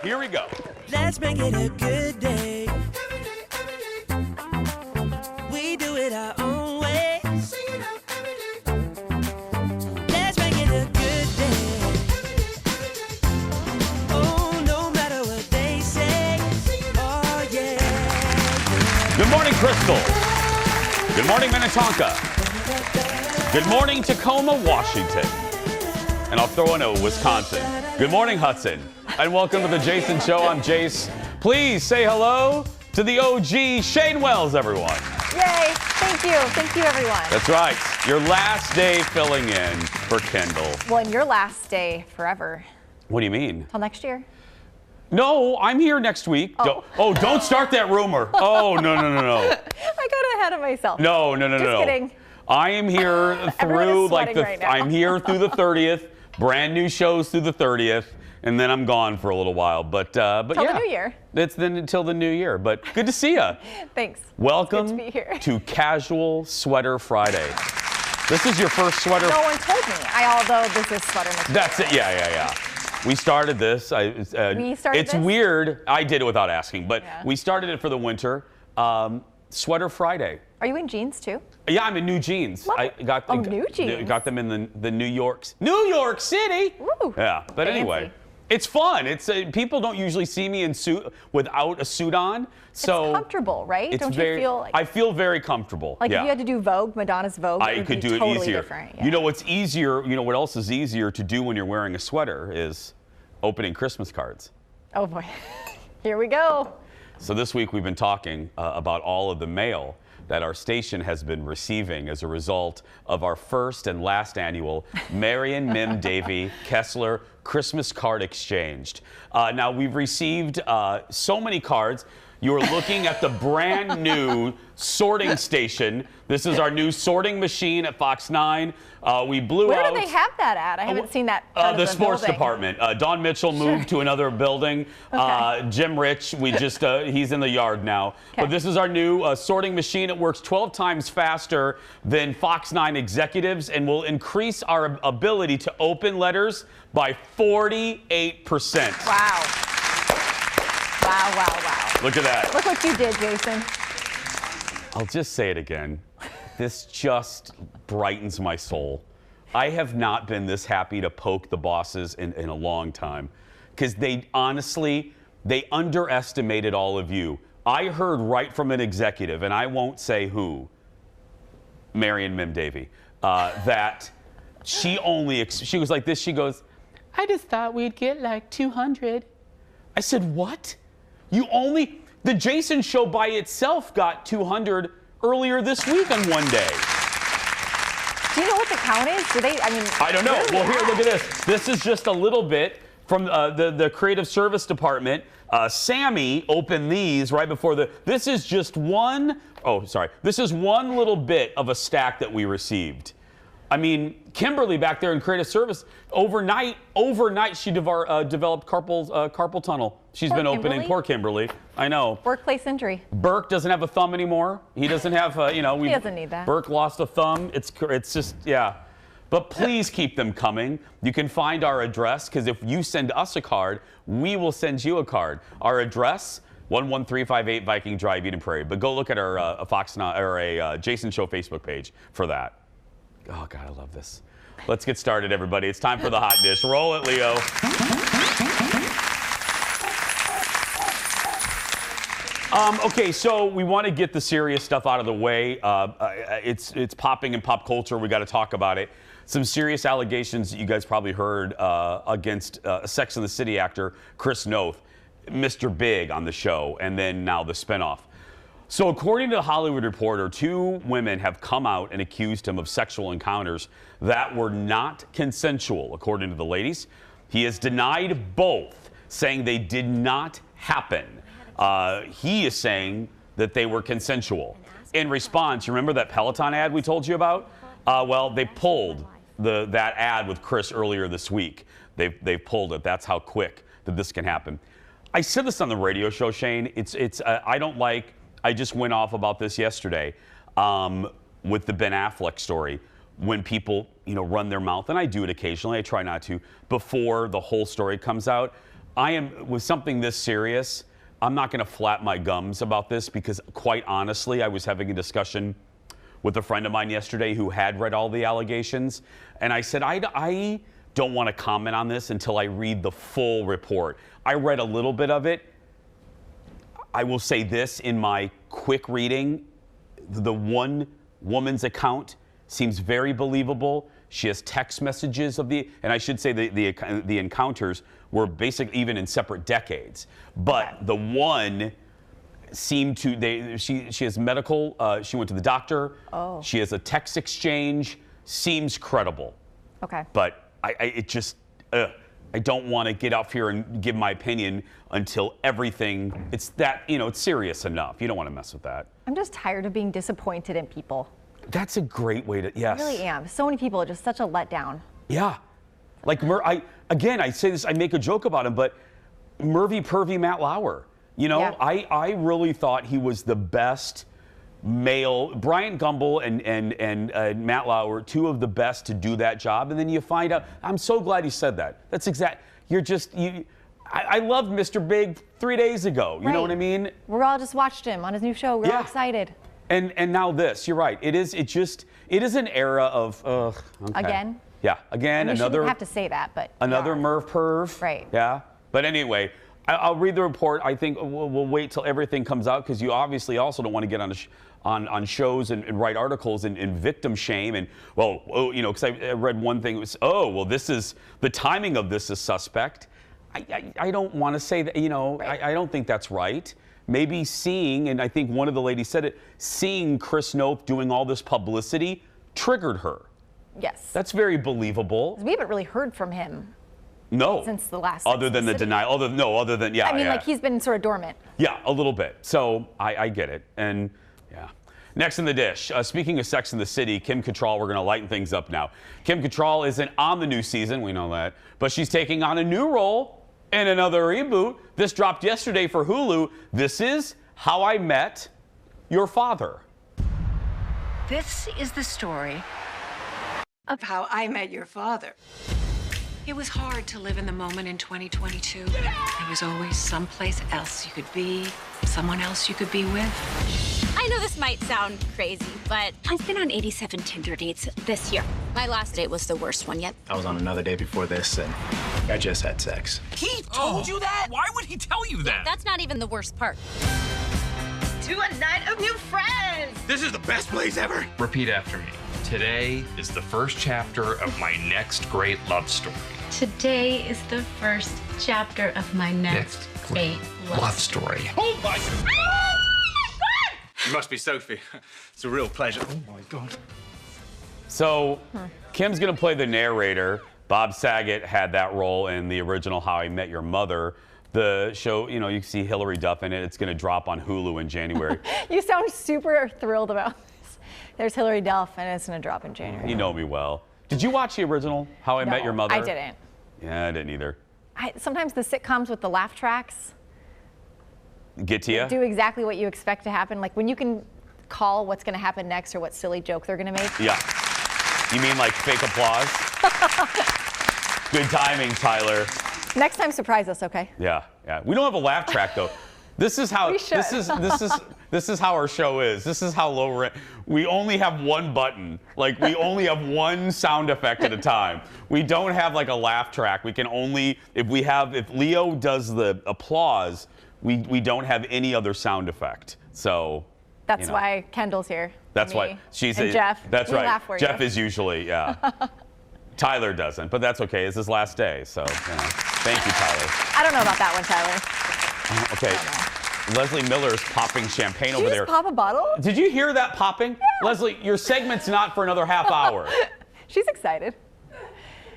Here we go. Let's make it a good day. We do it our own way. Let's make it a good day. Oh, no matter what they say. Oh, yeah. Good morning, Crystal. Good morning, Minnetonka. Good morning, Tacoma, Washington. And I'll throw in a Wisconsin. Good morning, Hudson. And welcome to the Jason Show. I'm Jace. Please say hello to the OG Shane Wells, everyone. Yay. Thank you. Thank you, everyone. That's right. Your last day filling in for Kendall. Well, and your last day forever. What do you mean? Till next year. No, I'm here next week. Don't start that rumor. Oh, no. I got ahead of myself. No. Just kidding. I am here through right now. I'm here through the 30th. Brand new shows through the 30th. And then I'm gone for a little while, but Till yeah, the new year. It's then until the new year. But good to see you. Thanks. Welcome it's good to be here. to Casual Sweater Friday. This is your first sweater. No one told me. Although this is sweater material. That's it. Yeah. We started this. It's weird. I did it without asking, but we started it for the winter. Sweater Friday. Are you in jeans too? Yeah, I'm in new jeans. Love it. New jeans. Got them in the New York City. Ooh, yeah, but fancy. Anyway, it's fun. It's people don't usually see me in suit without a suit on. So it's comfortable, right? It's don't very, you feel like I feel very comfortable. like yeah. if you had to do Vogue, Madonna's Vogue, I could do totally it easier. Different. Yeah. You know what's easier? You know what else is easier to do when you're wearing a sweater is opening Christmas cards. Oh boy, here we go. So this week we've been talking about all of the mail that our station has been receiving as a result of our first and last annual Marion Mim Davy Kessler Christmas card exchanged. Now we've received so many cards. You're looking at the brand new sorting station. This is our new sorting machine at Fox 9. We blew out. Where do they have that at? I haven't seen that. The sports department. Don Mitchell moved to another building. Okay. Jim Rich, we just he's in the yard now. Okay. But this is our new sorting machine. It works 12 times faster than Fox 9 executives and will increase our ability to open letters by 48%. Wow. Look at that. Look what you did, Jason. I'll just say it again. This just brightens my soul. I have not been this happy to poke the bosses in a long time because they underestimated all of you. I heard right from an executive, and I won't say who, Marion Mim Davy, that she was like this. She goes, I just thought we'd get like 200. I said, what? The Jason Show by itself got 200 earlier this week on one day. Do you know what the count is? I don't know. Well, here, look at this. This is just a little bit from the creative service department. Sammy opened these right before this is just this is one little bit of a stack that we received. I mean, Kimberly back there in creative service, overnight she developed carpal tunnel. She's been opening. Poor Kimberly. I know. Workplace injury. Burke doesn't have a thumb anymore. He doesn't have, he doesn't need that. Burke lost a thumb. It's just, yeah. But please keep them coming. You can find our address, because if you send us a card, we will send you a card. Our address, 11358 Viking Drive, Eden Prairie. But go look at our Fox 9 or a Jason Show Facebook page for that. Oh, God, I love this. Let's get started, everybody. It's time for the hot dish. Roll it, Leo. Okay, so we want to get the serious stuff out of the way. It's popping in pop culture. We got to talk about it. Some serious allegations that you guys probably heard against Sex and the City actor Chris Noth, Mr. Big on the show, and then now the spinoff. So according to the Hollywood Reporter, 2 women have come out and accused him of sexual encounters that were not consensual, according to the ladies. He has denied both, saying they did not happen. He is saying that they were consensual. In response, you remember that Peloton ad we told you about? Well, they pulled that ad with Chris earlier this week. They've pulled it. That's how quick that this can happen. I said this on the radio show, Shane. I just went off about this yesterday with the Ben Affleck story. When people, run their mouth, and I do it occasionally, I try not to, before the whole story comes out. with something this serious, I'm not going to flap my gums about this because, quite honestly, I was having a discussion with a friend of mine yesterday who had read all the allegations, and I said, I don't want to comment on this until I read the full report. I read a little bit of it. I will say this in my quick reading, the one woman's account seems very believable. She has text messages of and I should say the encounters were basically even in separate decades. But the one seemed to, she has medical, she went to the doctor. Oh. She has a text exchange, seems credible. Okay. But I don't want to get up here and give my opinion until everything, it's serious enough. You don't want to mess with that. I'm just tired of being disappointed in people. That's a great way to, yes. I really am. So many people are just such a letdown. Yeah. Like, I say this, I make a joke about him, but Mervy Pervy Matt Lauer. You know, Yeah. I really thought he was the best male. Bryant Gumbel and Matt Lauer, two of the best to do that job. And then you find out, I'm so glad he said that. That's exact. I loved Mr. Big 3 days ago. You know what I mean? We all just watched him on his new show. We're all excited. And now this, you're right. It is an era of, okay. Again? Yeah, again, We another. shouldn't have to say that, but Another yeah. Merv Perv. Right. Yeah. But anyway, I'll read the report. I think we'll wait till everything comes out because you obviously also don't want to get on shows and write articles and victim shame. And, because I read one thing, it was, this is, the timing of this is suspect. I don't want to say that, Right. I don't think that's right. Maybe seeing, and I think one of the ladies said it, seeing Chris Noth doing all this publicity triggered her. Yes. That's very believable. We haven't really heard from him No. since the last. Other than the denial. Other than, yeah. I mean, yeah. like he's been sort of dormant. Yeah, a little bit. So I get it. And yeah. Next in the dish, speaking of Sex in the City, Kim Cattrall, we're going to lighten things up now. Kim Cattrall isn't on the new season, we know that, but she's taking on a new role in another reboot. This dropped yesterday for Hulu. This is How I Met Your Father. This is the story of how I met your father. It was hard to live in the moment in 2022. There was always someplace else you could be, someone else you could be with. I know this might sound crazy, but I've been on 87 Tinder dates this year. My last date was the worst one yet. I was on another date before this, and I just had sex. He told you that? Why would he tell you that? That's not even the worst part. To a night of new friends! This is the best place ever. Repeat after me. Today is the first chapter of my next great love story. Today is the first chapter of my next great love story. Oh my God! You must be Sophie. It's a real pleasure. Oh my God. So Kim's going to play the narrator. Bob Saget had that role in the original How I Met Your Mother. The show, you can see Hilary Duff in it. It's going to drop on Hulu in January. You sound super thrilled about this. There's Hilary Duff, and it's going to drop in January. You know me well. Did you watch the original How I Met Your Mother? I didn't. Yeah, I didn't either. Sometimes the sitcoms with the laugh tracks Get to you? do exactly what you expect to happen. Like when you can call what's going to happen next or what silly joke they're going to make. Yeah. You mean like fake applause? Good timing, Tyler. Next time, surprise us, okay? Yeah. We don't have a laugh track though. This is how We should. this is how our show is. This is how low rent. We only have one button. Like we only have one sound effect at a time. We don't have like a laugh track. We can only if Leo does the applause, we don't have any other sound effect. So That's why Kendall's here. That's me, why she's and Jeff. That's we right. Laugh for Jeff you. is usually Tyler doesn't, but that's okay. It's his last day, so thank you, Tyler. I don't know about that one, Tyler. Okay. Leslie Miller's popping champagne Did over you there. just pop a bottle? Did you hear that popping? Yeah. Leslie, your segment's not for another half hour. She's excited.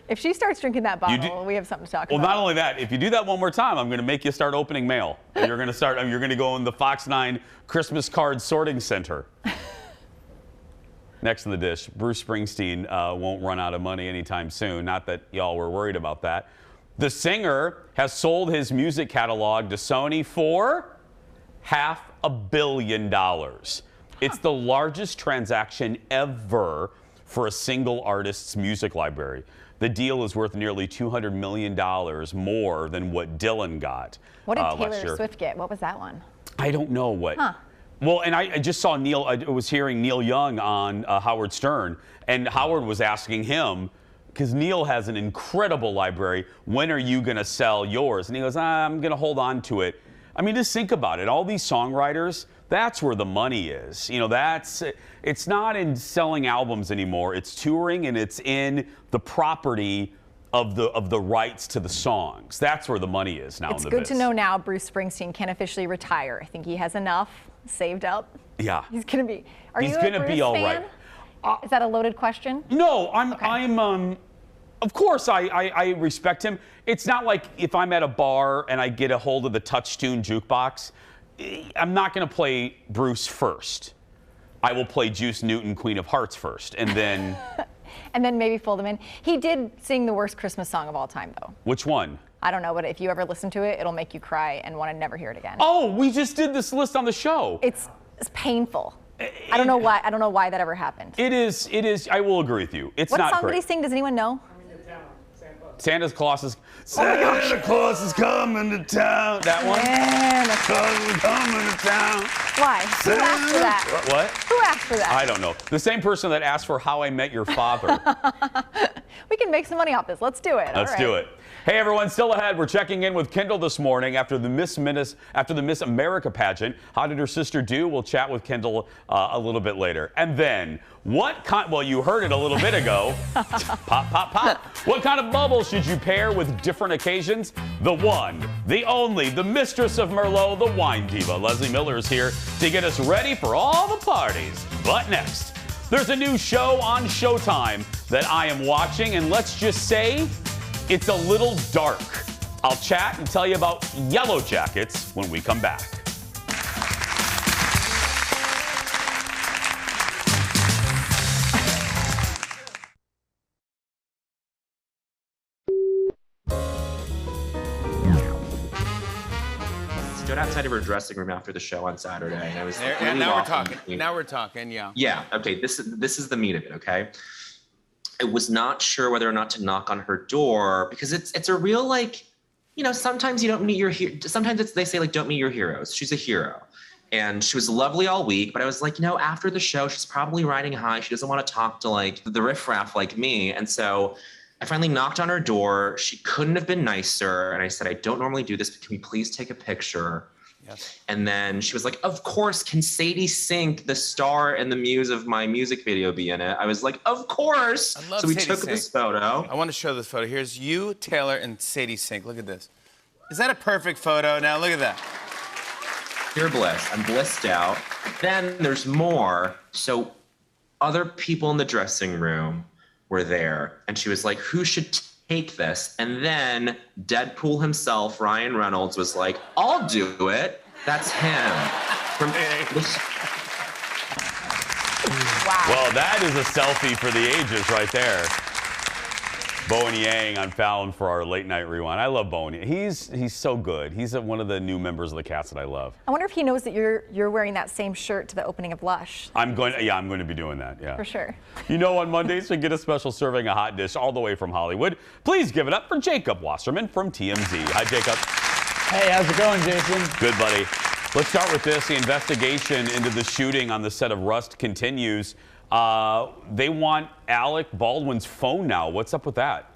If she starts drinking that bottle, we have something to talk Well, about. not only that, if you do that one more time, I'm going to make you start opening mail. And you're going to go in the Fox 9 Christmas card sorting center. Next in the dish, Bruce Springsteen won't run out of money anytime soon. Not that y'all were worried about that. The singer has sold his music catalog to Sony for $500 million. It's the largest transaction ever for a single artist's music library. The deal is worth nearly $200 million more than what Dylan got. What did last Taylor year. Swift get? What was that one? I don't know what. Huh. Well, and I just saw I was hearing Neil Young on Howard Stern, and Howard was asking him, because Neil has an incredible library, when are you going to sell yours? And he goes, I'm going to hold on to it. I mean, just think about it. All these songwriters, that's where the money is. You know, it's not in selling albums anymore. It's touring, and it's in the property of the rights to the songs. That's where the money is now. It's good to know now Bruce Springsteen can officially retire. I think he has enough saved up. Yeah. He's going to be. Are He's you a gonna Bruce be all fan? right. Is that a loaded question? No, of course I respect him. It's not like if I'm at a bar and I get a hold of the Touchstone jukebox, I'm not going to play Bruce first. I will play Juice Newton, Queen of Hearts first, and then... and then maybe fold him in. He did sing the worst Christmas song of all time, though. Which one? I don't know, but if you ever listen to it, it'll make you cry and want to never hear it again. Oh, we just did this list on the show. It's painful. I don't know why. I don't know why that ever happened. It is. I will agree with you. It's what not song great. did he sing? Does anyone know? Santa Claus is coming to town. That one? Santa Claus is coming to town. Why? Who asked for that? What? Who asked for that? I don't know. The same person that asked for How I Met Your Father. We can make some money off this. Let's do it. Let's do it. Hey everyone, still ahead. We're checking in with Kendall this morning after the Miss America pageant. How did her sister do? We'll chat with Kendall a little bit later. And then, well, you heard it a little bit ago. Pop, pop, pop. What kind of bubble should you pair with different occasions? The one, the only, the mistress of Merlot, the wine diva. Leslie Miller is here to get us ready for all the parties. But next, there's a new show on Showtime that I am watching, and let's just say, it's a little dark. I'll chat and tell you about Yellow Jackets when we come back. Stood outside of her dressing room after the show on Saturday, and I was there, really now we're walking. talking. Now we're talking. Yeah. Yeah. Okay. This is the meat of it. Okay. I was not sure whether or not to knock on her door because it's a real, like, you know, sometimes you don't meet your sometimes they say, like, don't meet your heroes. She's a hero. And she was lovely all week, but I was like, you know, after the show, she's probably riding high. She doesn't want to talk to, like, the riffraff like me. And so I finally knocked on her door. She couldn't have been nicer. And I said, I don't normally do this, but can we please take a picture? Yes. And then she was like, of course, can Sadie Sink, the star and the muse of my music video, be in it? I was like, of course. I love so we Sadie took Sink. this photo. I want to show this photo. Here's you, Taylor, and Sadie Sink. Look at this. Is that a perfect photo? Now look at that. Pure bliss. I'm blissed out. Then there's more. So other people in the dressing room were there. And she was like, who should take this? And then Deadpool himself, Ryan Reynolds, was like, I'll do it. That's him. Wow. Well, that is a selfie for the ages right there. Bowen Yang on Fallon for our late night rewind. I love Bowen. He's so good. He's one of the new members of the cast that I love. I wonder if he knows that you're wearing that same shirt to the opening of Lush. I'm going to be doing that. Yeah. For sure. You know, on Mondays we get a special serving of hot dish all the way from Hollywood. Please give it up for Jacob Wasserman from TMZ. Hi, Jacob. Hey, how's it going, Jason? Good, buddy. Let's start with this. The investigation into the shooting on the set of Rust continues. They want Alec Baldwin's phone now. What's up with that?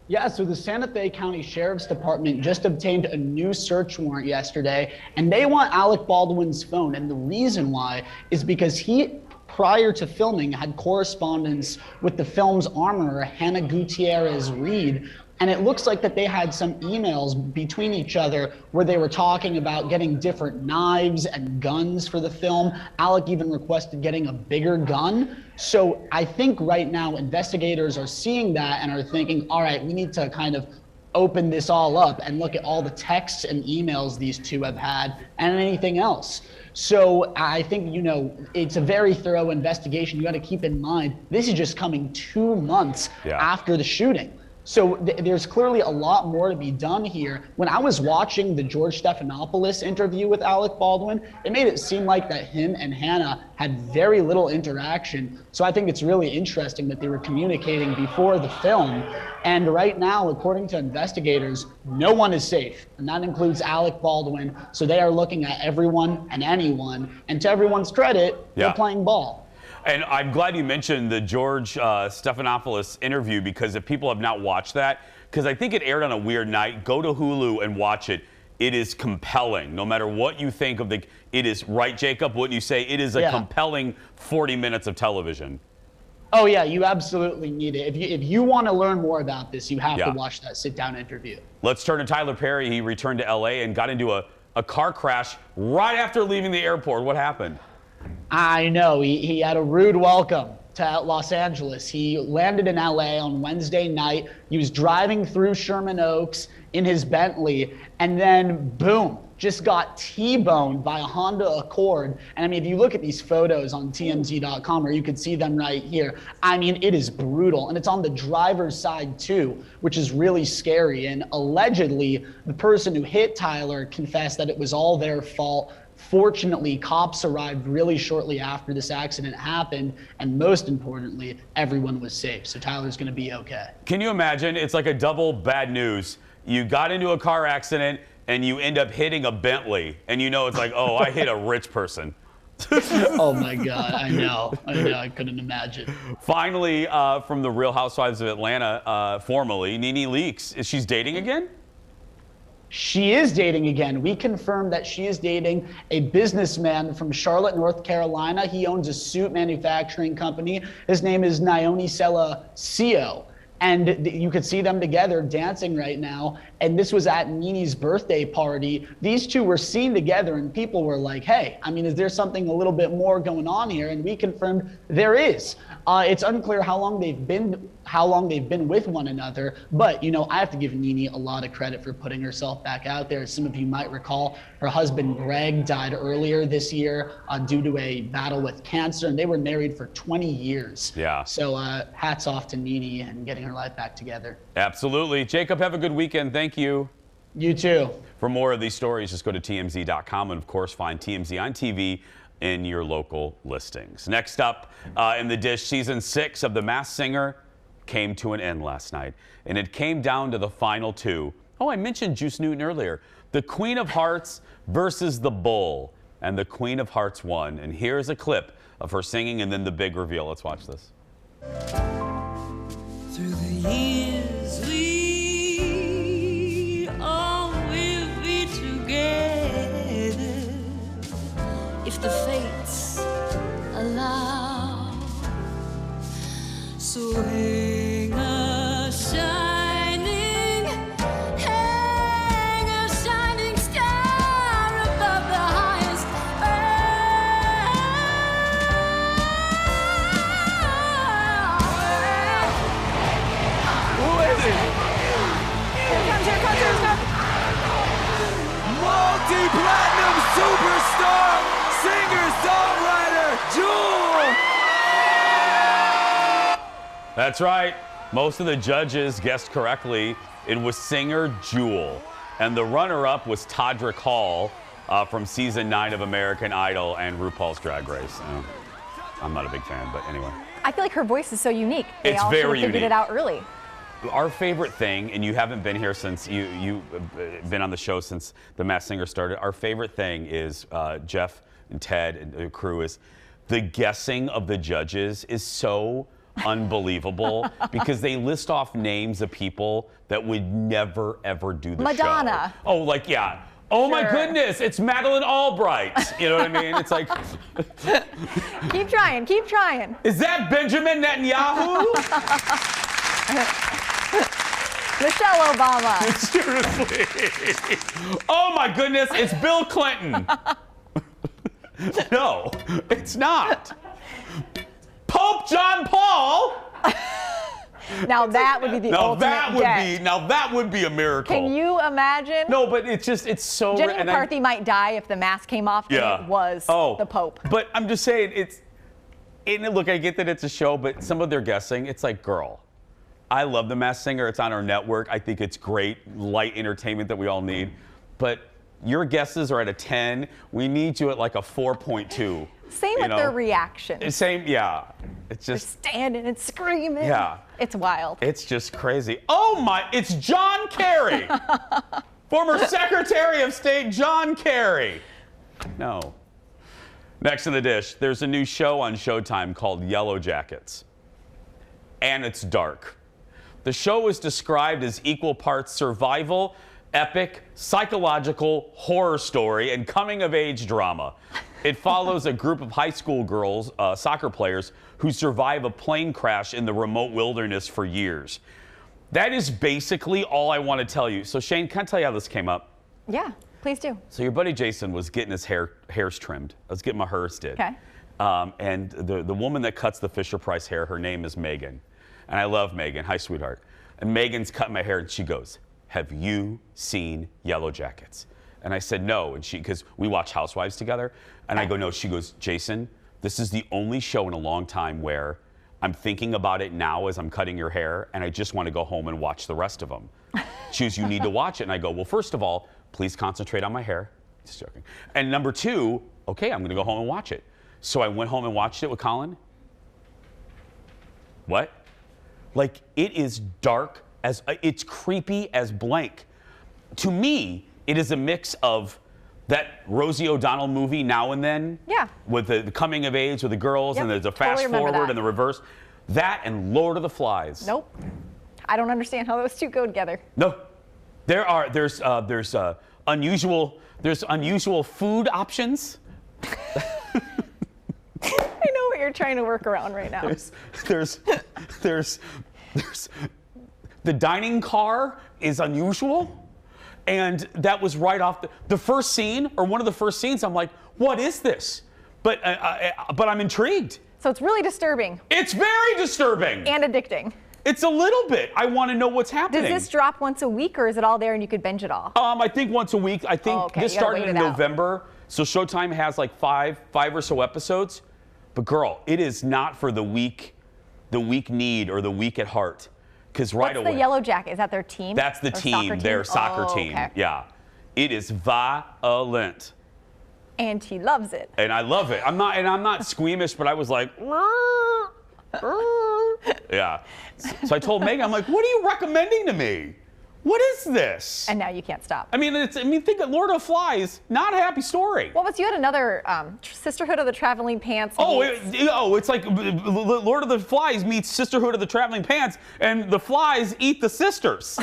Yeah, so the Santa Fe County Sheriff's Department just obtained a new search warrant yesterday, and they want Alec Baldwin's phone. And the reason why is because he, prior to filming, had correspondence with the film's armorer, Hannah Gutierrez Reed. And it looks like that they had some emails between each other where they were talking about getting different knives and guns for the film. Alec even requested getting a bigger gun. So I think right now investigators are seeing that and are thinking, all right, we need to kind of open this all up and look at all the texts and emails these two have had and anything else. So I think, you know, it's a very thorough investigation. You got to keep in mind, this is just coming 2 months after the shooting. So there's clearly a lot more to be done here. When I was watching the George Stephanopoulos interview with Alec Baldwin, it made it seem like that him and Hannah had very little interaction. So I think it's really interesting that they were communicating before the film. And right now, according to investigators, no one is safe. And that includes Alec Baldwin. So they are looking at everyone and anyone. And to everyone's credit, they're playing ball. And I'm glad you mentioned the George Stephanopoulos interview, because if people have not watched that, because I think it aired on a weird night, go to Hulu and watch it. It is compelling. No matter what you think of it is, right, Jacob, wouldn't you say? It is a compelling 40 minutes of television. Oh, yeah, you absolutely need it. If you want to learn more about this, you have to watch that sit-down interview. Let's turn to Tyler Perry. He returned to L.A. and got into a car crash right after leaving the airport. What happened? I know. He had a rude welcome to Los Angeles. He landed in LA on Wednesday night. He was driving through Sherman Oaks in his Bentley, and then boom, just got T-boned by a Honda Accord. And I mean, if you look at these photos on TMZ.com, or you could see them right here, I mean, it is brutal. And it's on the driver's side too, which is really scary. And allegedly, the person who hit Tyler confessed that it was all their fault. Fortunately, cops arrived really shortly after this accident happened, and most importantly, everyone was safe. So Tyler's going to be okay. Can you imagine? It's like a double bad news. You got into a car accident, and you end up hitting a Bentley, and you know it's like, oh, I hit a rich person. Oh my God, I know, I couldn't imagine. Finally, from the Real Housewives of Atlanta, formerly, Nene Leakes. Is she dating again? She is dating again. We confirmed that she is dating a businessman from Charlotte, North Carolina. He owns a suit manufacturing company. His name is Naoni Sela-Cio. And you could see them together dancing right now. And this was at Nene's birthday party. These two were seen together, and people were like, hey, I mean, is there something a little bit more going on here? And we confirmed there is. It's unclear how long they've been with one another, but you know, I have to give Nene a lot of credit for putting herself back out there. As some of you might recall, her husband Greg died earlier this year due to a battle with cancer, and they were married for 20 years. Yeah. So hats off to Nene and getting her life back together. Absolutely. Jacob, have a good weekend. Thank you. You too. For more of these stories, just go to TMZ.com and, of course, find TMZ on TV in your local listings. Next up in the dish, season 6 of The Masked Singer came to an end last night, and it came down to the final two. Oh, I mentioned Juice Newton earlier. The Queen of Hearts versus the Bull, and the Queen of Hearts won. And here's a clip of her singing and then the big reveal. Let's watch this. Through the years we all will be together if the fates allow. So hang a shining star above the highest Who is it? Here it comes. multi-platinum superstar, singer-songwriter, Jewel! That's right. Most of the judges guessed correctly. It was singer Jewel. And the runner-up was Todrick Hall from season 9 of American Idol and RuPaul's Drag Race. I'm not a big fan, but anyway. I feel like her voice is so unique. They It's all very should have figured unique. it out early. Our favorite thing, and you haven't been here since you've been on the show since The Masked Singer started. Our favorite thing is Jeff and Ted and the crew is the guessing of the judges is so unbelievable because they list off names of people that would never ever do the show. Madonna. Oh, like yeah. Oh my Sure. goodness, it's Madeleine Albright. You know what I mean? It's like Keep trying, keep trying. is that Benjamin Netanyahu? Michelle Obama. Seriously. Oh my goodness, it's Bill Clinton. No, it's not. Pope John Paul. Now that would be the ultimate get. Now that would be a miracle. Can you imagine? No, but it's so. Jenny and McCarthy might die if the mask came off and it was the Pope. But I'm just saying look, I get that it's a show, but some of their guessing, it's like, girl, I love The Masked Singer. It's on our network. I think it's great, light entertainment that we all need. But your guesses are at a 10. We need you at like a 4.2. Same with their reaction. Same, yeah. It's just They're standing and screaming. Yeah. It's wild. It's just crazy. Oh my, it's John Kerry. Former Secretary of State John Kerry. No. Next in the dish, there's a new show on Showtime called Yellow Jackets. And it's dark. The show is described as equal parts survival, epic, psychological, horror story, and coming-of-age drama. It follows a group of high school girls, soccer players, who survive a plane crash in the remote wilderness for years. That is basically all I want to tell you. So Shane, can I tell you how this came up? Yeah, please do. So your buddy Jason was getting his hairs trimmed. I was getting my hers did. Okay. And the woman that cuts the Fisher-Price hair, her name is Megan. And I love Megan. Hi, sweetheart. And Megan's cutting my hair, and she goes, "Have you seen Yellow Jackets?" And I said, no. And because we watch Housewives together. And I go, no. She goes, "Jason, this is the only show in a long time where I'm thinking about it now as I'm cutting your hair, and I just want to go home and watch the rest of them." She goes, "You need to watch it." And I go, "Well, first of all, please concentrate on my hair." Just joking. And number two, okay, I'm going to go home and watch it. So I went home and watched it with Colin. What? Like, it is dark as, it's creepy as blank. To me, it is a mix of that Rosie O'Donnell movie, Now and Then. Yeah. With the coming of age with the girls, Yep, and there's a totally fast remember forward that. and the reverse. That and Lord of the Flies. Nope. I don't understand how those two go together. No. There's unusual food options. I know what you're trying to work around right now. There's the dining car is unusual. And that was right off the first scene, or one of the first scenes. I'm like, what is this? But I'm intrigued. So it's really disturbing. It's very disturbing. And addicting. It's a little bit. I want to know what's happening. Does this drop once a week, or is it all there and you could binge it all? I think once a week. I think okay. This You gotta started wait in it out. November, so Showtime has like five or so episodes. But girl, it is not for the weak need or the weak at heart. Because right away. What's the Yellow Jacket? Is that their team? That's the Or team, soccer their soccer team. Okay. Yeah. It is violent. And he loves it. And I love it. I'm not squeamish, but I was like, yeah. So I told Megan, I'm like, what are you recommending to me? What is this? And now you can't stop. I mean, think of Lord of the Flies, not a happy story. What was, you had another Sisterhood of the Traveling Pants. It's like Lord of the Flies meets Sisterhood of the Traveling Pants, and the flies eat the sisters.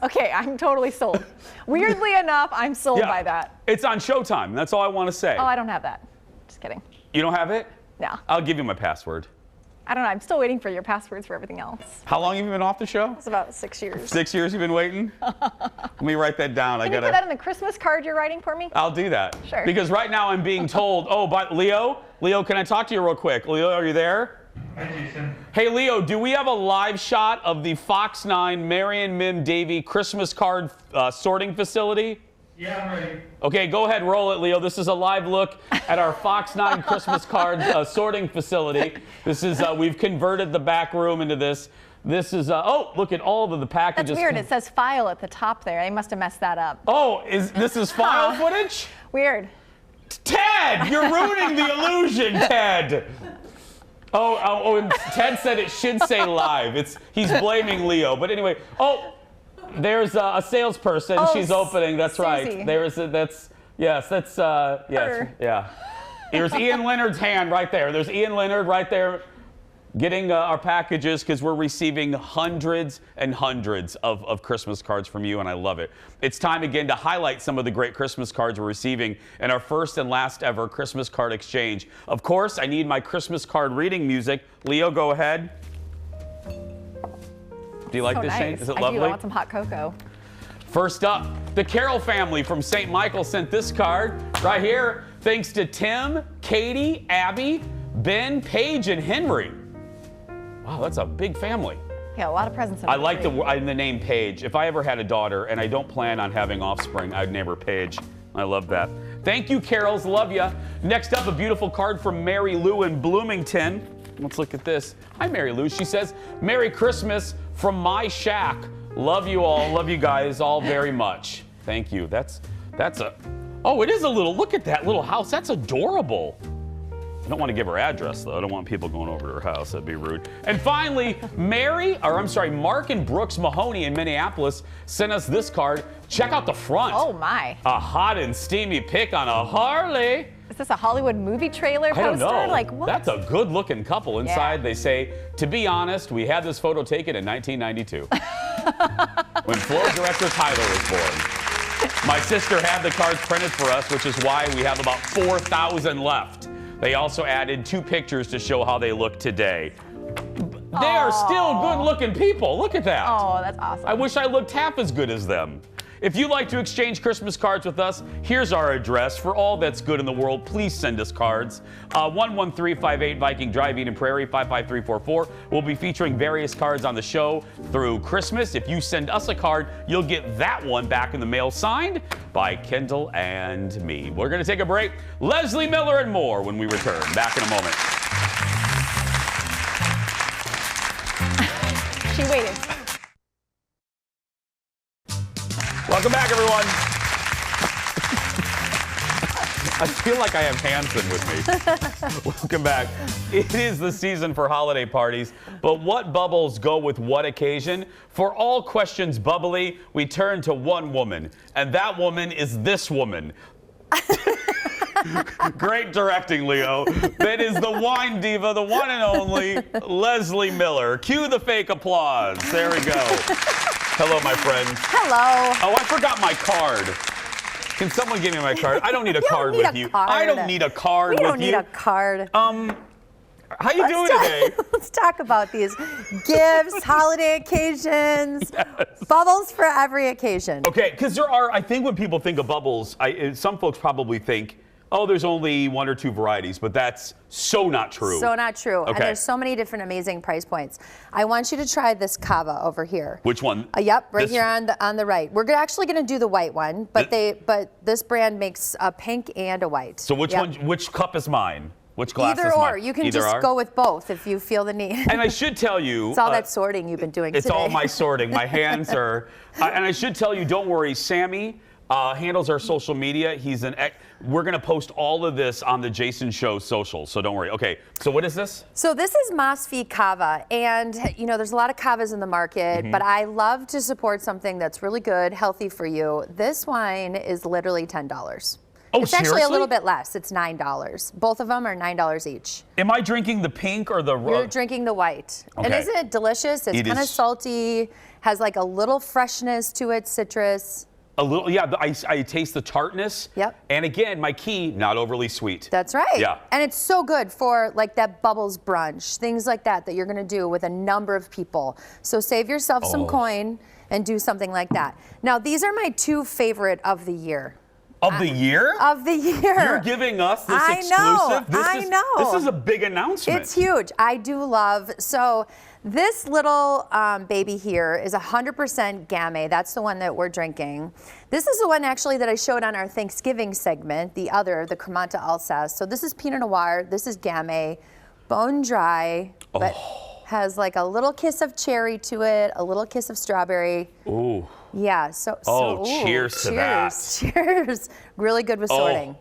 Okay, I'm totally sold. Weirdly enough, I'm sold by that. It's on Showtime. That's all I want to say. Oh, I don't have that. Just kidding. You don't have it? No. I'll give you my password. I don't know. I'm still waiting for your passwords for everything else. How long have you been off the show? It's about 6 years. 6 years you've been waiting? Let me write that down. Can you put that in the Christmas card you're writing for me? I'll do that. Sure. Because right now I'm being told, but Leo, can I talk to you real quick? Leo, are you there? Hi, Jason. Hey, Leo, do we have a live shot of the Fox 9 Marion Mim Davy Christmas card sorting facility? Yeah, I'm ready. Okay, go ahead, roll it, Leo. This is a live look at our Fox 9 Christmas card sorting facility. This is, we've converted the back room into this. This is, look at all of the packages. That's weird. It says file at the top there. They must have messed that up. Oh, this is file footage? Weird. Ted, you're ruining the illusion, Ted. And Ted said it should say live. He's blaming Leo. But anyway, there's a salesperson. She's opening. That's Susie. right. There's Ian Leonard's hand right there. There's Ian Leonard right there getting our packages, because we're receiving hundreds and hundreds of Christmas cards from you, and I love it. It's time again to highlight some of the great Christmas cards we're receiving in our first and last ever Christmas card exchange. Of course, I need my Christmas card reading music. Leo, go ahead. Do you like this, Shane? Is it lovely? I do. I want some hot cocoa. First up, the Carroll family from St. Michael sent this card right here. Thanks to Tim, Katie, Abby, Ben, Paige, and Henry. Wow, that's a big family. Yeah, a lot of presents. I like the name Paige. If I ever had a daughter, and I don't plan on having offspring, I'd name her Paige. I love that. Thank you, Carol's. Love ya. Next up, a beautiful card from Mary Lou in Bloomington. Let's look at this. Hi, Mary Lou. She says, Merry Christmas from my shack. Love you all. Love you guys all very much. Thank you. That's a, oh, it is a little, look at that little house. That's adorable. I don't want to give her address, though. I don't want people going over to her house. That'd be rude. And finally, Mark and Brooks Mahoney in Minneapolis sent us this card. Check out the front. Oh, my. A hot and steamy pic on a Harley. Is this a Hollywood movie trailer poster? I don't know. Like, what? That's a good-looking couple. Inside, they say, to be honest, we had this photo taken in 1992. When Floor Director Tyler was born. My sister had the cards printed for us, which is why we have about 4,000 left. They also added 2 pictures to show how they look today. They are still good-looking people. Look at that. Oh, that's awesome. I wish I looked half as good as them. If you'd like to exchange Christmas cards with us, here's our address. For all that's good in the world, please send us cards. 11358 Viking Drive, Eden Prairie, 55344. We'll be featuring various cards on the show through Christmas. If you send us a card, you'll get that one back in the mail signed by Kendall and me. We're going to take a break. Leslie Miller and more when we return. Back in a moment. She waited. Welcome back, everyone. I feel like I have Hanson with me. Welcome back. It is the season for holiday parties, but what bubbles go with what occasion? For all questions bubbly, we turn to one woman, and that woman is this woman. Great directing, Leo. That is the wine diva, the one and only Leslie Miller. Cue the fake applause. There we go. Hello, my friend. Hello. Oh, I forgot my card. Can someone give me my card? I don't need a card with you. I don't need a card with you. We don't need a card. How you doing today? Let's talk about these gifts, holiday occasions, bubbles for every occasion. Okay, because there are, I think when people think of bubbles, some folks probably think, oh, there's only 1 or 2 varieties, but that's so not true. So not true. Okay. And there's so many different amazing price points. I want you to try this cava over here. Which one? Yep, right here on the right. We're actually going to do the white one, but this brand makes a pink and a white. So which one? Which cup is mine? Which glass is mine? Either or. You can just go with both if you feel the need. And I should tell you, it's all that sorting you've been doing. It's today. all my sorting. My hands are. And I should tell you, don't worry, Sammy handles our social media. We're going to post all of this on the Jason Show social, so don't worry. Okay, so what is this? So this is Masfi Cava, and there's a lot of cavas in the market, but I love to support something that's really good, healthy for you. This wine is literally $10. Oh, it's actually a little bit less. It's $9. Both of them are $9 each. Am I drinking the pink or the You're drinking the white. Okay. And isn't it delicious? It's kind of salty, has like a little freshness to it, citrus. A little, yeah, I taste the tartness. Yep. And again, my key, not overly sweet. That's right. Yeah. And it's so good for like that bubbles brunch, things like that you're gonna do with a number of people. So save yourself some coin and do something like that. Now, these are my 2 favorite of the year. Of the year? Of the year. You're giving us this exclusive? I know. This is a big announcement. It's huge. I do love, so this little baby here is 100% Gamay. That's the one that we're drinking. This is the one actually that I showed on our Thanksgiving segment, the Cremanta Alsace. So this is Pinot Noir, this is Gamay, bone dry, but has like a little kiss of cherry to it, a little kiss of strawberry. Ooh. Yeah, cheers to that. Cheers. Really good with sorting.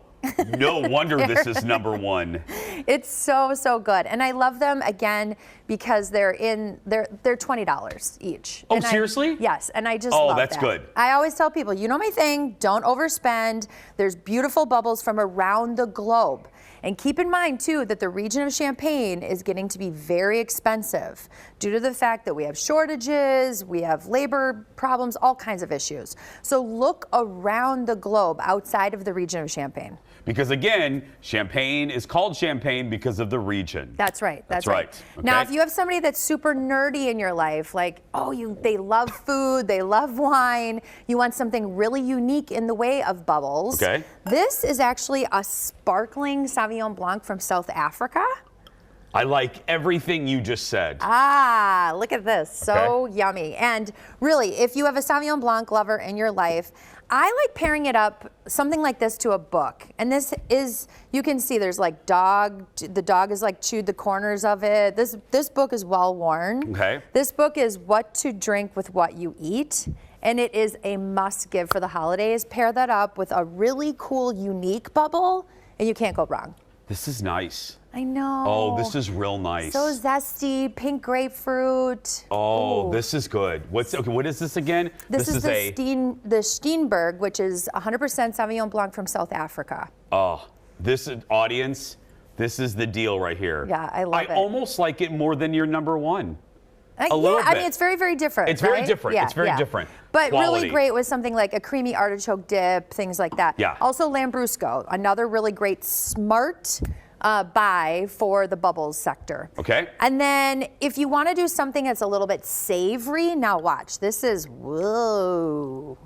No wonder this is #1. It's so good. And I love them again because they're $20 each. Oh, seriously? Yes, and I just love that. Oh, that's good. I always tell people, you know my thing, don't overspend. There's beautiful bubbles from around the globe. And keep in mind, too, that the region of Champagne is getting to be very expensive due to the fact that we have shortages, we have labor problems, all kinds of issues. So look around the globe outside of the region of Champagne. Because again, Champagne is called Champagne because of the region. That's right. That's right. Okay. Now, if you have somebody that's super nerdy in your life, like, they love food, they love wine, you want something really unique in the way of bubbles. Okay. This is actually a sparkling Sauvignon Blanc from South Africa. I like everything you just said. Ah, look at this. So yummy. And really, if you have a Sauvignon Blanc lover in your life, I like pairing it up, something like this, to a book. And this is, you can see there's like the dog is like chewed the corners of it. This book is well worn. Okay. This book is What to Drink with What You Eat. And it is a must give for the holidays. Pair that up with a really cool, unique bubble, and you can't go wrong. This is nice. I know. Oh, this is real nice. So zesty, pink grapefruit. Oh, Ooh. this is good. What is this again? This is the Steenberg, which is 100% Sauvignon Blanc from South Africa. Oh, this audience, this is the deal right here. Yeah, I love it. I almost like it more than your number one. Yeah, I mean, it's very, very different. It's very right? different. Yeah, it's very yeah. different. But Quality. really great was something like a creamy artichoke dip, things like that. Yeah. Also Lambrusco, another really great smart buy for the bubbles sector. Okay. And then if you want to do something that's a little bit savory, now watch. This is, whoa.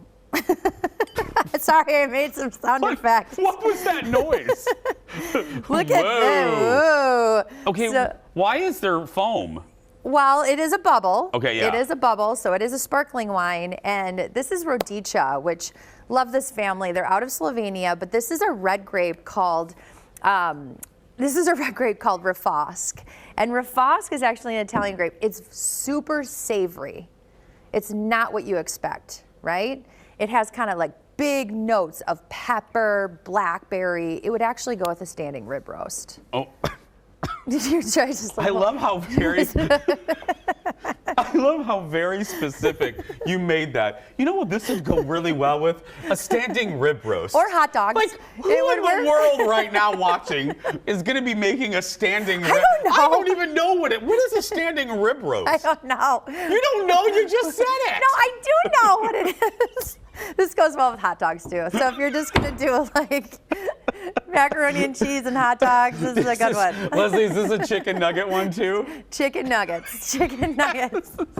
Sorry, I made some sound effects. What was that noise? Look at that. Whoa. Okay, why is there foam? Well, it is a bubble. Okay, yeah. It is a bubble, so it is a sparkling wine. And this is Rodica, which love this family. They're out of Slovenia, but this is a red grape called Refosk. And Refosk is actually an Italian grape. It's super savory. It's not what you expect, right? It has kind of like big notes of pepper, blackberry. It would actually go with a standing rib roast. Oh. Did you try just I love how very specific you made that. You know what this would go really well with? A standing rib roast. Or hot dogs. Like, who in the world right now watching is going to be making a standing rib? I don't know. I don't even know what is a standing rib roast? I don't know. You don't know? You just said it. No, I do know what it is. This goes well with hot dogs too. So if you're just going to do like macaroni and cheese and hot dogs, this is a good one. Leslie, is this a chicken nugget one too? Chicken nuggets. Chicken nuggets. Okay,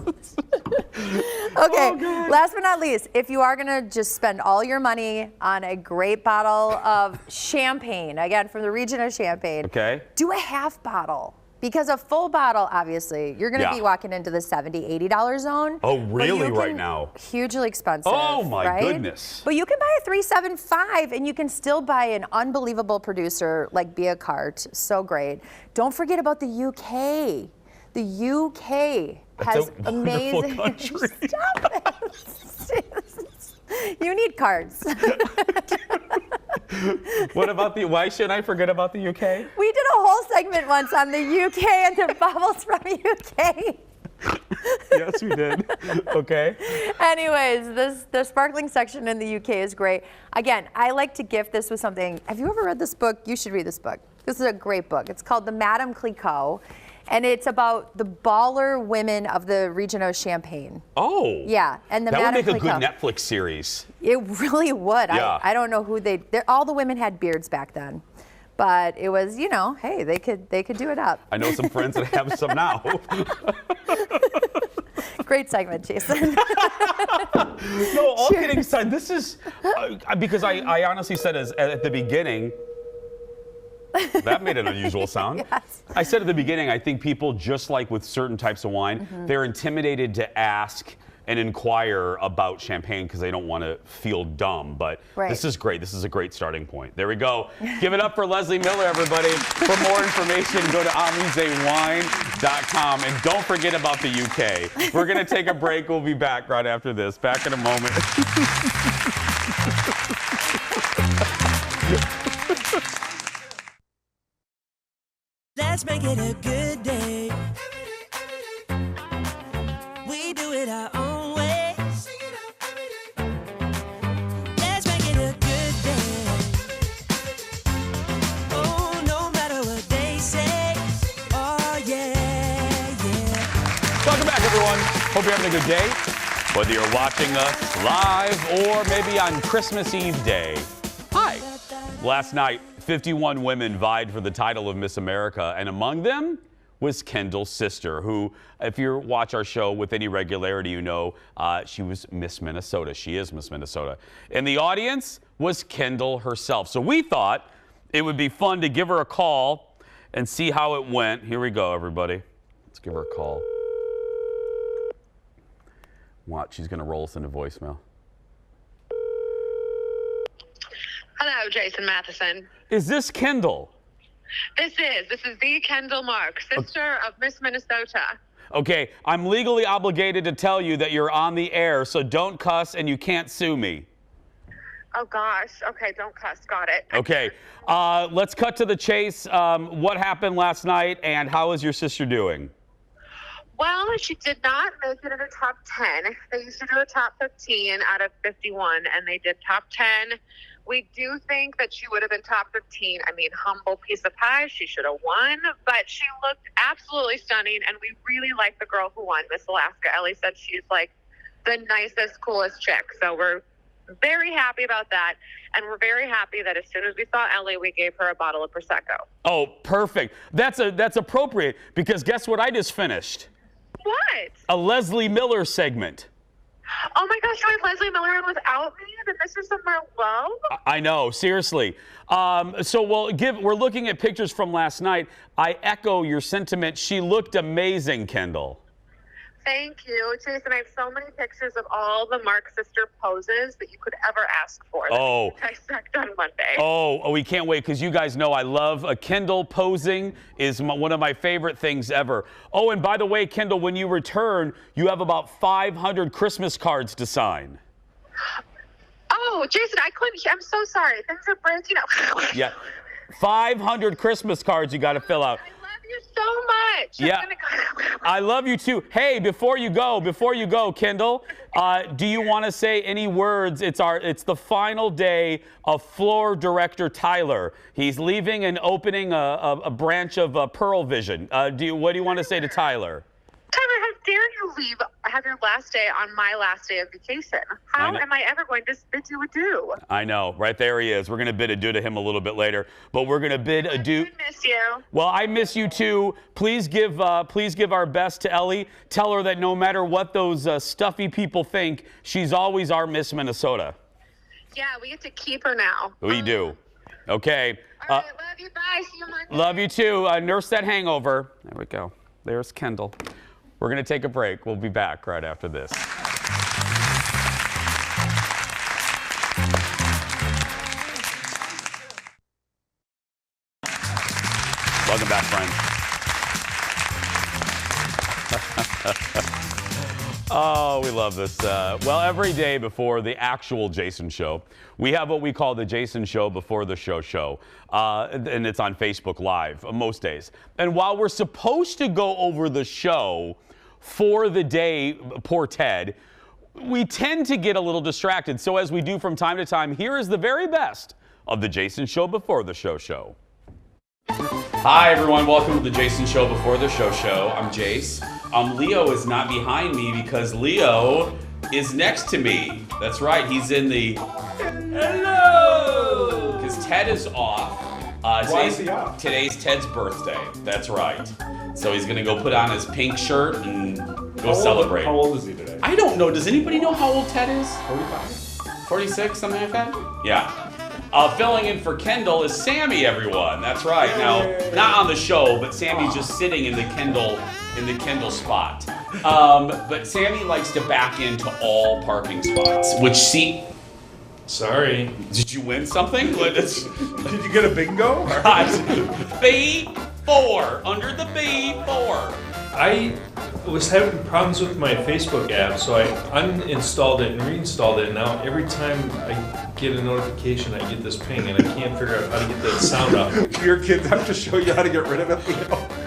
last but not least, if you are going to just spend all your money on a great bottle of champagne, again, from the region of Champagne, do a half bottle. Because a full bottle, obviously, you're going to be walking into the $70, $80 zone. Oh, really, right now? Hugely expensive. Oh, my right? goodness. But you can buy a $375, and you can still buy an unbelievable producer like Be a Cart. So great. Don't forget about the UK. The UK has amazing. Country. Stop it. You need cards. What about why should I forget about the UK? We did a whole segment once on the UK and the bubbles from UK. Yes, we did. Okay. Anyways, the sparkling section in the UK is great. Again, I like to gift this with something. Have you ever read this book? You should read this book. This is a great book. It's called The Madame Clicquot. And it's about the baller women of the region of Champagne. Oh. Yeah. And that would make a good Netflix series. It really would. Yeah. I don't know who all the women had beards back then. But it was, you know, hey, they could do it up. I know some friends that have some now. Great segment, Jason. No, all kidding aside, this is because I honestly said at the beginning. That made an unusual sound. Yes. I said at the beginning, I think people, just like with certain types of wine, they're intimidated to ask and inquire about champagne because they don't want to feel dumb. But this is great. This is a great starting point. There we go. Give it up for Leslie Miller, everybody. For more information, go to amizewine.com. And don't forget about the UK. We're going to take a break. We'll be back right after this. Back in a moment. Let's make it a good day. We do it our own way. Let's make it a good day. Oh, no matter what they say. Oh, yeah, yeah. Welcome back, everyone. Hope you're having a good day. Whether you're watching us live or maybe on Christmas Eve day. Hi. Last night, 51 women vied for the title of Miss America, and among them was Kendall's sister, who, if you watch our show with any regularity, you know she was Miss Minnesota. She is Miss Minnesota. And the audience was Kendall herself. So we thought it would be fun to give her a call and see how it went. Here we go, everybody. Let's give her a call. Watch, she's going to roll us into voicemail. Hello, Jason Matheson. Is this Kendall? This is the Kendall Mark, sister of Miss Minnesota. Okay, I'm legally obligated to tell you that you're on the air, so don't cuss and you can't sue me. Oh, gosh. Okay, don't cuss. Got it. Okay, let's cut to the chase. What happened last night and how is your sister doing? Well, she did not make it in the top 10. They used to do a top 15 out of 51, and they did top 10. We do think that she would have been top 15. I mean, humble piece of pie. She should have won, but she looked absolutely stunning, and we really like the girl who won, Miss Alaska. Ellie said she's like the nicest, coolest chick. So we're very happy about that, and we're very happy that as soon as we saw Ellie, we gave her a bottle of Prosecco. Oh, perfect. That's appropriate because guess what I just finished? What? A Leslie Miller segment. Oh my gosh, you had Leslie Miller in without me? And this is some Merlot? I know, seriously. So we're looking at pictures from last night. I echo your sentiment. She looked amazing, Kendall. Thank you, Jason. I have so many pictures of all the Mark sister poses that you could ever ask for. Oh. That we dissect on Monday. Oh, we can't wait because you guys know I love Kendall posing is one of my favorite things ever. Oh, and by the way, Kendall, when you return, you have about 500 Christmas cards to sign. Oh, Jason, I couldn't. I'm so sorry. Things are breaking up. Yeah, 500 Christmas cards you got to fill out. You so much. Yeah, I love you too. Hey, before you go, Kendall, do you want to say any words? It's the final day of floor director Tyler. He's leaving and opening a branch of Pearl Vision. What do you want to say to Tyler? Tyler, how dare you have your last day on my last day of vacation? How am I ever going to bid you adieu? I know, right there he is. We're going to bid adieu to him a little bit later, but we're going to bid adieu. I miss you. Well, I miss you too. Please give our best to Ellie. Tell her that no matter what those stuffy people think, she's always our Miss Minnesota. Yeah, we get to keep her now. We do. Okay. All right, love you. Bye. See you Monday. Love you too. Nurse that hangover. There we go. There's Kendall. We're going to take a break. We'll be back right after this. Welcome back, friends. Oh, we love this. Well, every day before the actual Jason Show, we have what we call the Jason Show Before the Show. And it's on Facebook Live most days. And while we're supposed to go over the show for the day, poor Ted, we tend to get a little distracted. So as we do from time to time, here is the very best of the Jason Show Before the Show. Hi, everyone. Welcome to the Jason Show Before the Show. I'm Jace. Leo is not behind me because Leo is next to me. That's right. He's in the... Hello! Because Ted is off. Why is he off? Today's Ted's birthday. That's right. So he's going to go put on his pink shirt and go celebrate. How old is he today? I don't know. Does anybody know how old Ted is? 45? 46, something like that? Yeah. Filling in for Kendall is Sammy, everyone. That's right. Now, not on the show, but Sammy's just sitting in the Kendall spot. But Sammy likes to back into all parking spots. Which seat? Sorry. Did you win something? Did you get a bingo? B4 under the B4. I was having problems with my Facebook app, so I uninstalled it and reinstalled it. And now every time I get a notification, I get this ping, and I can't figure out how to get that sound up. Your kids have to show you how to get rid of it,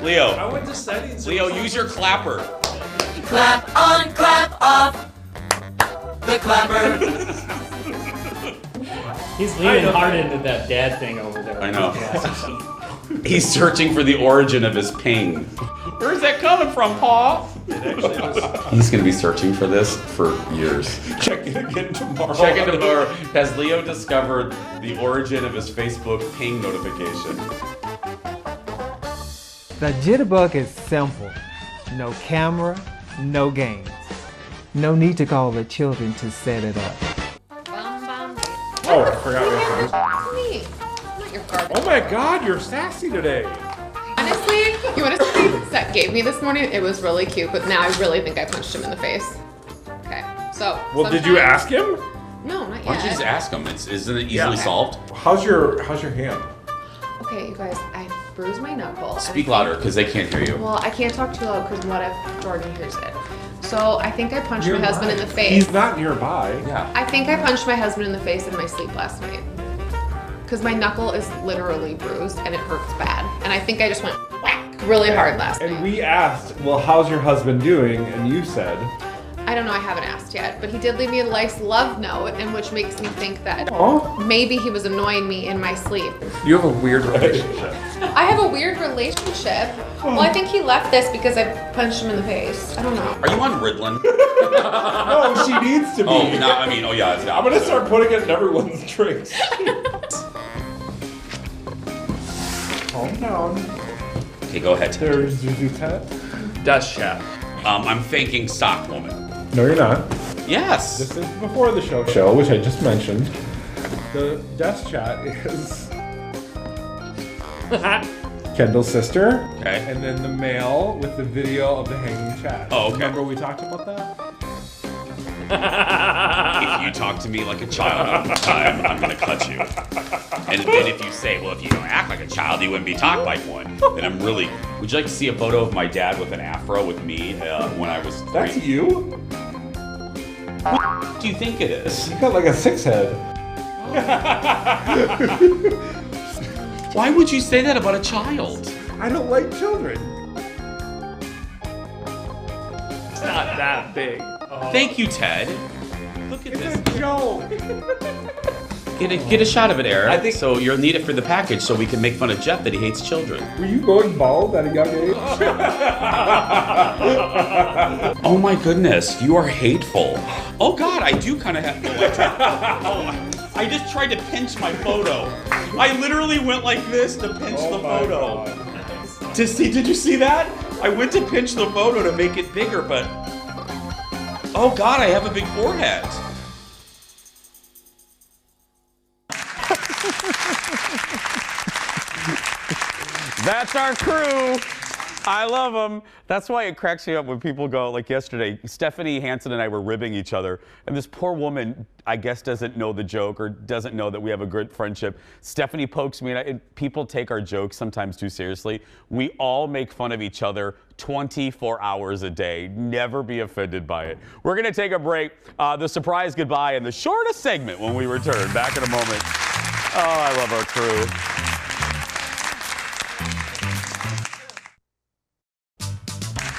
Leo. I went to settings. Leo, use your clapper. Clap on, clap off. The clapper. He's leaning hard into that dad thing over there. I know. He's searching for the origin of his ping. Where's that coming from, Paul? He's going to be searching for this for years. Check it again tomorrow. Check it tomorrow. Has Leo discovered the origin of his Facebook ping notification? The jitterbug is simple. No camera, no games. No need to call the children to set it up. Oh, I forgot. Oh my God, you're sassy today. I'm Honestly, you want to see what Seth gave me this morning? It was really cute, but now I really think I punched him in the face. Okay, so. Well, did you ask him? No, not yet. Why don't you just ask him? Isn't it easily solved? How's your hand? Okay, you guys, I bruised my knuckle. Speak louder, because they can't hear you. Well, I can't talk too loud because what if Jordan hears it? So I think I punched my husband in the face. He's not nearby. Yeah. I think I punched my husband in the face in my sleep last night. Because my knuckle is literally bruised and it hurts bad. And I think I just went whack really hard last night. And we asked, well, how's your husband doing? And you said, I don't know, I haven't asked yet, but he did leave me a nice love note, and which makes me think that maybe he was annoying me in my sleep. you have a weird relationship. I have a weird relationship. Well, I think he left this because I punched him in the face. I don't know. Are you on Ritalin? No, she needs to be. Oh, no, I mean, oh yeah, it's I'm gonna start putting it in everyone's drinks. Calm down. Okay, go ahead. There's Ted. Dust chat. I'm thanking Sock Woman. No, you're not. Yes. This is before the show, which I just mentioned. The desk chat is Kendall's sister. Okay. And then the mail with the video of the hanging chat. Oh, okay. Remember we talked about that? If you talk to me like a child all the time, I'm gonna cut you. And then if you say, well, if you don't act like a child, you wouldn't be talked like one, then I'm really... Would you like to see a photo of my dad with an afro with me when I was 3? That's you? What do you think it is? You got like a 6 head. Why would you say that about a child? I don't like children. It's not that big. Thank you, Ted. Look at this. It's a joke. Get a shot of it, Eric. I think so. You'll need it for the package, so we can make fun of Jeff that he hates children. Were you going bald at a young age? Oh my goodness, you are hateful. Oh God, I do kind of have. I just tried to pinch my photo. I literally went like this to pinch the photo. Did you see that? I went to pinch the photo to make it bigger, but oh God, I have a big forehead. That's our crew. I love them. That's why it cracks me up when people go, like yesterday, Stephanie Hansen and I were ribbing each other, and this poor woman, I guess, doesn't know the joke or doesn't know that we have a good friendship. Stephanie pokes me, and people take our jokes sometimes too seriously. We all make fun of each other 24 hours a day. Never be offended by it. We're going to take a break. The surprise goodbye and the shortest segment when we return. Back in a moment. Oh, I love our crew.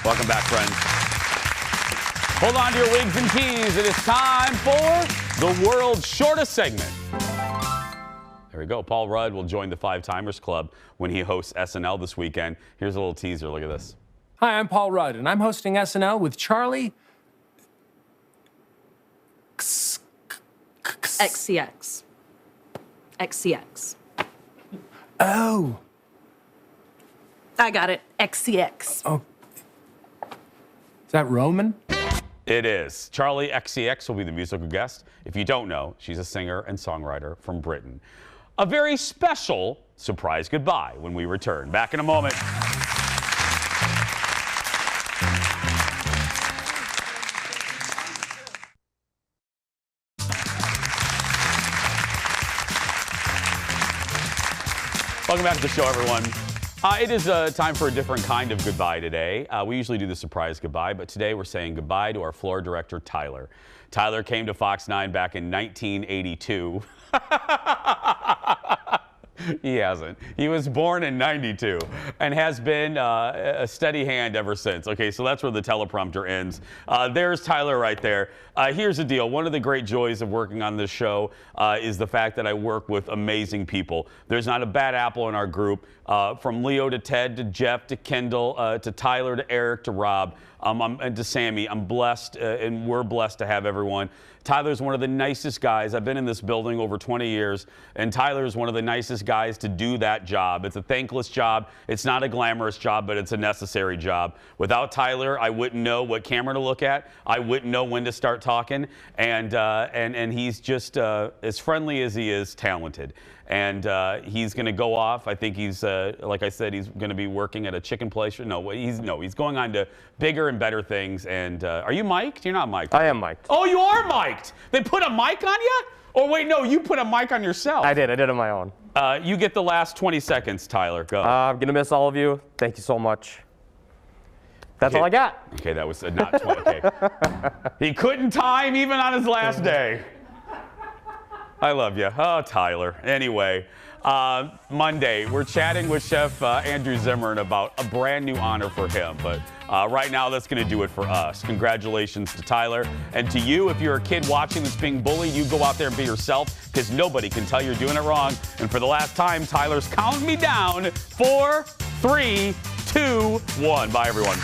Welcome back, friends. Hold on to your wigs and keys. It is time for the world's shortest segment. There we go. Paul Rudd will join the Five Timers Club when he hosts SNL this weekend. Here's a little teaser. Look at this. Hi, I'm Paul Rudd, and I'm hosting SNL with Charlie XCX. XCX. Oh. I got it. XCX. Oh. Is that Roman? It is. Charlie XCX will be the musical guest. If you don't know, she's a singer and songwriter from Britain. A very special surprise goodbye when we return. Back in a moment. Welcome back to the show, everyone. It is time for a different kind of goodbye today. We usually do the surprise goodbye, but today we're saying goodbye to our floor director, Tyler. Tyler came to Fox 9 back in 1982. He hasn't. He was born in '92 and has been a steady hand ever since. Okay, so that's where the teleprompter ends. There's Tyler right there. Here's the deal. One of the great joys of working on this show is the fact that I work with amazing people. There's not a bad apple in our group. From Leo to Ted to Jeff to Kendall to Tyler to Eric to Rob and to Sammy. I'm blessed and we're blessed to have everyone. Tyler's one of the nicest guys. I've been in this building over 20 years, and Tyler's one of the nicest guys to do that job. It's a thankless job. It's not a glamorous job, but it's a necessary job. Without Tyler, I wouldn't know what camera to look at. I wouldn't know when to start talking, and he's just as friendly as he is talented. And he's going to go off. I think he's, like I said, he's going to be working at a chicken place. No, he's going on to bigger and better things. And are you mic'd? You're not mic'd. I am mic'd. Oh, you are mic'd. They put a mic on you? Or wait, no, you put a mic on yourself. I did on my own. You get the last 20 seconds, Tyler. Go. I'm going to miss all of you. Thank you so much. That's all I got. Okay, that was not 20. Okay. He couldn't time even on his last day. I love you. Oh, Tyler. Anyway, Monday, we're chatting with Chef Andrew Zimmern about a brand new honor for him. But right now, that's going to do it for us. Congratulations to Tyler. And to you, if you're a kid watching that's being bullied, you go out there and be yourself, because nobody can tell you're doing it wrong. And for the last time, Tyler's counting me down. 4, 3, 2, 1. Bye, everyone.